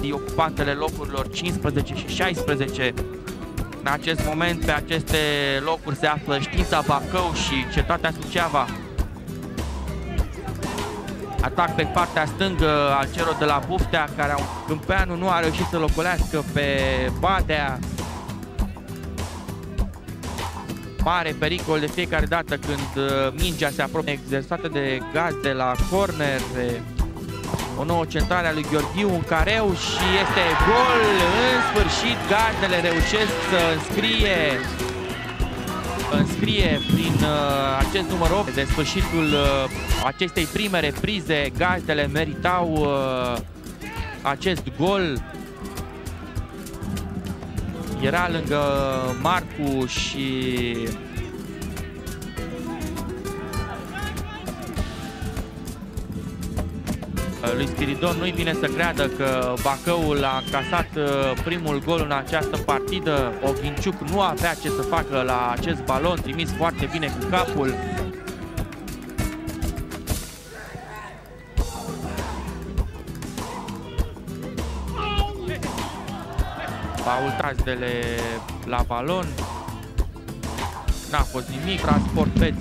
imediat ocupantele locurilor 15 și 16. În acest moment pe aceste locuri se află Știința Bacău și Cetatea Suceava. Atac pe partea stângă al celor de la Buftea, care Câmpeanu nu a reușit să locolească pe Badea. Mare pericol de fiecare dată când mingea se apropie exersată de Gazde la corner. O nouă centrare a lui Gheorghiu în careu și este gol. În sfârșit Gazdele reușesc să înscrie prin acest număr 8. De sfârșitul acestei prime reprize, Gazdele meritau acest gol. Era lângă Marcu și lui Spiridon nu-i vine să creadă că Bacăul a încasat primul gol în această partidă. Oghinciuc nu avea ce să facă la acest balon, trimis foarte bine cu capul. Paul Gazdele la balon. N-a fost nimic. Transport Peț.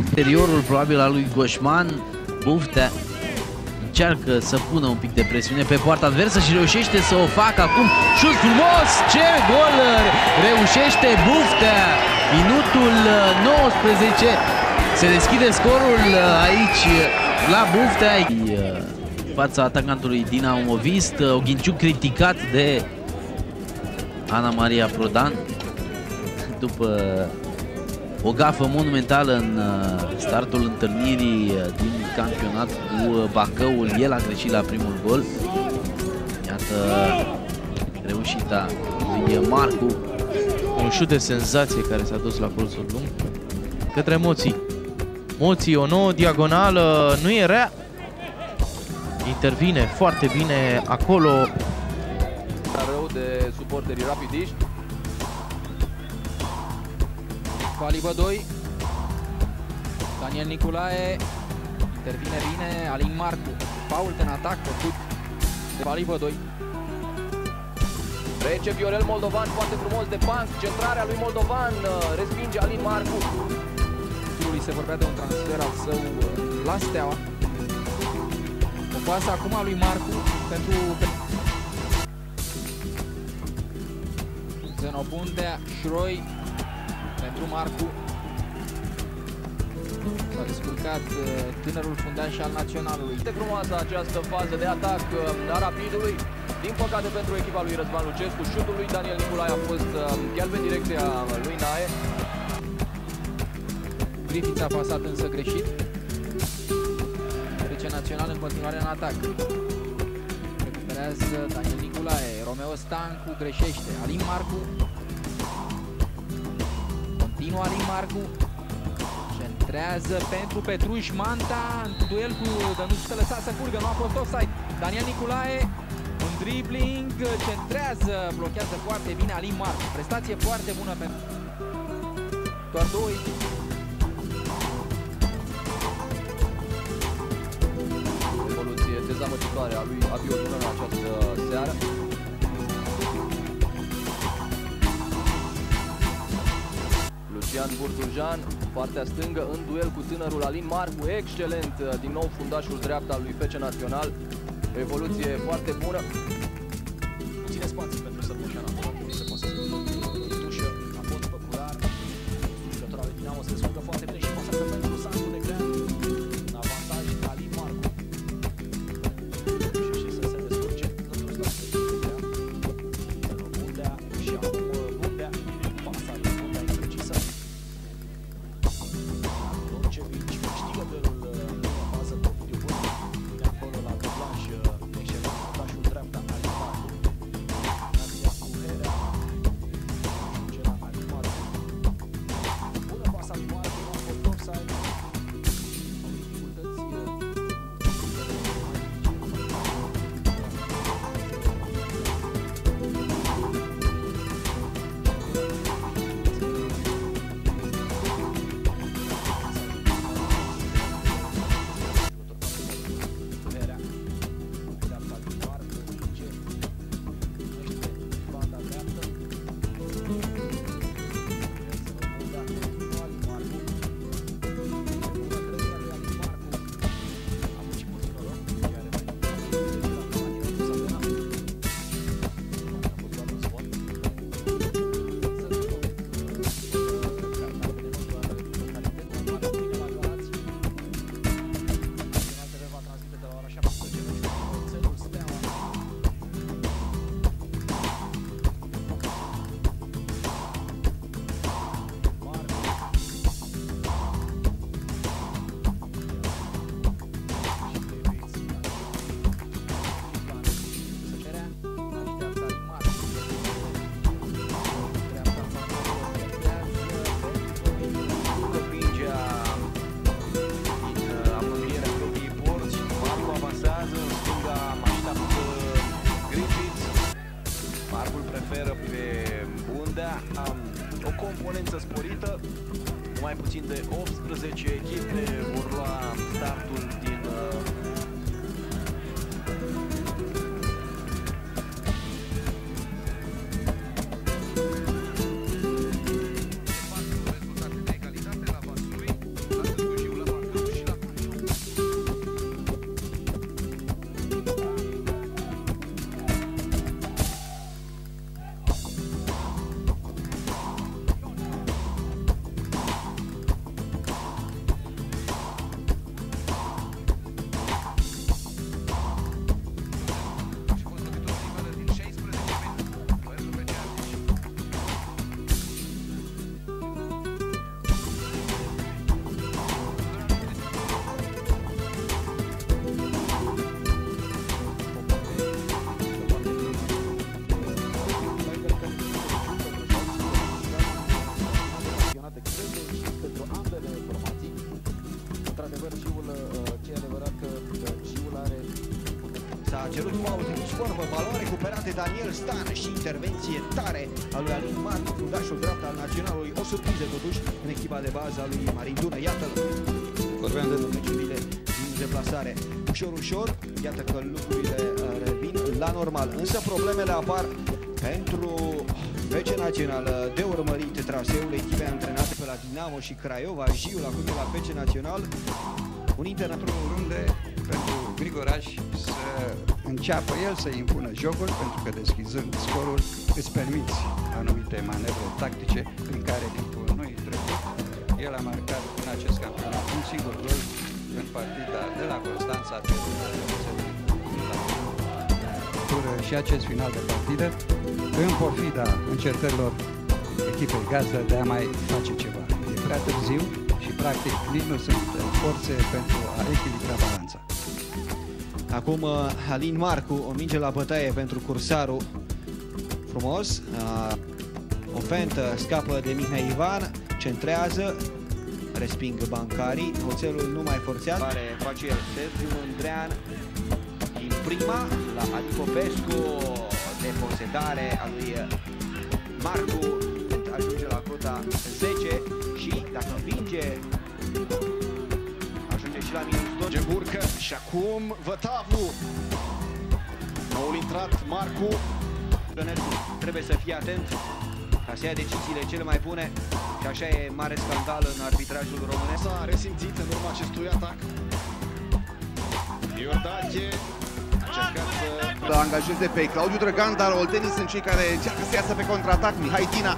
Interiorul probabil al lui Goșman. Buftea încearcă să pună un pic de presiune pe poarta adversă și reușește să o facă acum. Șut frumos! Ce gol reușește Buftea! Minutul 19. Se deschide scorul aici la Buftea. Fața atacantului Dinamovist. Oghinciuc criticat de Ana Maria Prodan după o gafă monumentală în startul întâlnirii din campionat cu Bacăul. El a greșit la primul gol. Iată reușita lui Marcu. Un șut de senzație care s-a dus la colțul lung către Moții. Moții, o nouă diagonală, nu e rea. Intervine foarte bine acolo. Rău de suporterii rapidiști. Balibă 2. Daniel Niculae. Intervine bine Alin Marcu. Fault în atac făcut de Balibă 2. Trece Viorel Moldovan foarte frumos de banc. Centrarea lui Moldovan. Respinge Alin Marcu. Se vorbea de un transfer al său la Steaua. O pasă acum a lui Marcu pentru Zenobundea, Șroi pentru Marcu. S-a descurcat tânărul fundaș al Naționalului. Este frumoasă această fază de atac a Rapidului. Din păcate pentru echipa lui Răzvan Lucescu, șutul lui Daniel Niculae a fost chiar pe direcția lui Nae. Griffith a pasat însă greșit. Trece Național în continuare în atac. Recuperează Daniel Niculae. Romeo Stancu greșește. Alin Marcu. Continuă Alin Marcu. Centrează pentru Petruș Manta. În duel cu Dănuț să lăsa să curgă. Nu a fost offside. Daniel Niculae. Un dribbling. Centrează. Blochează foarte bine Alin Marcu. Prestație foarte bună pentru doar două echipe. Dezamăgitoare a lui Abio Dună în această seară. Lucian Burdujan, partea stângă în duel cu tânărul Alin Marcu, excelent din nou fundașul dreapta al lui FC Național. O evoluție foarte bună. Ține spații pentru Sărbușan acolo, se poate să dușă, a fost popular. Jucătorul lui Dinamo se descurcă foarte bine și pasează pentru Sandu Negrean. În avantaj Alin Marcu. mai puțin de 18 echipe vor lua startul din S-a cerut faul din scorbă, balon recuperat de Daniel Stan și intervenție tare a lui Alin Marcu, fundașul dreapta al naționalului. O surpriză totuși în echipa de bază a lui Marin Dună. Iată-l, vorbeam de meciurile din deplasare. Ușor, iată că lucrurile revin la normal, însă problemele apar pentru FC Național. De urmărit traseul echipei antrenate pe la Dinamo și Craiova. Jiul acum de la FC Național. Un internatul runde pentru Grigoraș să înceapă el să impună jocul, pentru că deschizând scorul îți permiți anumite manevre tactice prin care timpul nu e trecut. El a marcat în acest campionat un singur gol în partida de la Constanța și acest final de partidă în pofida încercărilor echipei gazdă de a mai face ceva. E prea târziu și practic nici nu sunt forțe pentru a echilibra balanța. Acum Alin Marcu, o minge la bătaie pentru cursaru. Frumos. O fentă scapă de Mihai Ivan, centrează, resping bancarii. Oțelul nu mai forțează. Face el Sergiu Andrean din prima la Adi Popescu. Deposedare a lui Marcu. Ajunge la cota 10 și dacă învinge ajunge și la minus 2. Geburcă și acum Vătavu. Noul intrat Marcu. Trebuie să fie atent ca să ia deciziile cele mai bune și așa e mare scandal în arbitrajul românesc. S-a resimțit în urma acestui atac. Iordache a încercat să angajeze pe Claudiu Drăgan, dar oltenii sunt cei care încearcă să iasă pe contraatac. Mihai Dina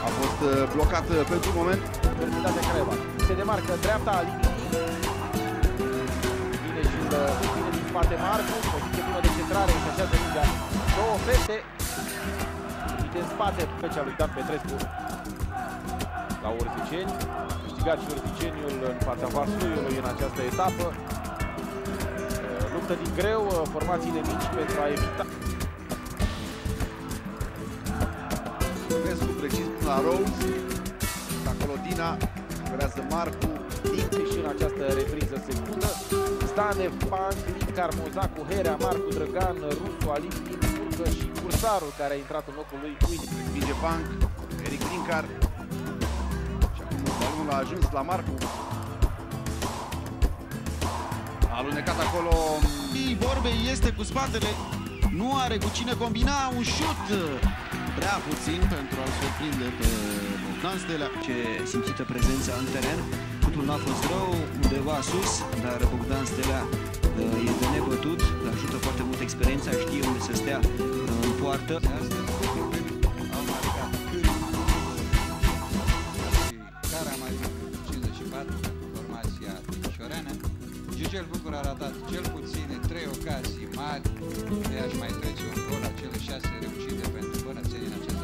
a fost blocat pentru un moment. Universitatea Craiova se demarcă dreapta a liniei. Vine din spate Marcu, poziție bună de centrare, și așează mingea. Două fete în spate pe cea lui Dan Petrescu la Urziceni. Câștigat și Urziceniul în fața Varsluiului în această etapă. Luptă din greu, formațiile mici pentru a evita. Petrescu precis la Rose. Acolo Dina creează Marcu. Și în această repriză secundă. Stane, Panc, Licar, Mozacu, Herea, Marcu Drăgan, Rusu, Alin, Urcă și Cursarul care a intrat în locul lui Uini. Respinge Panc, Eric Licar. Și acum balonul a ajuns la Marcu. A alunecat acolo. Borbei este cu spatele, nu are cu cine combina, un șut prea puțin pentru a-l surprinde pe Bogdan Stelea. Ce simțită prezența în teren, totul n-a fost rău, undeva sus, dar Bogdan Stelea e de nebătut, ajută foarte mult experiența, știe unde să stea în poartă. Au marcat Câri și Caramarin 54, formația timișoreană. Gigel Bucur a ratat cel puțin 3 ocazii mari de a-și mai trece un gol, acele 6 reușite pentru bănățenii în acest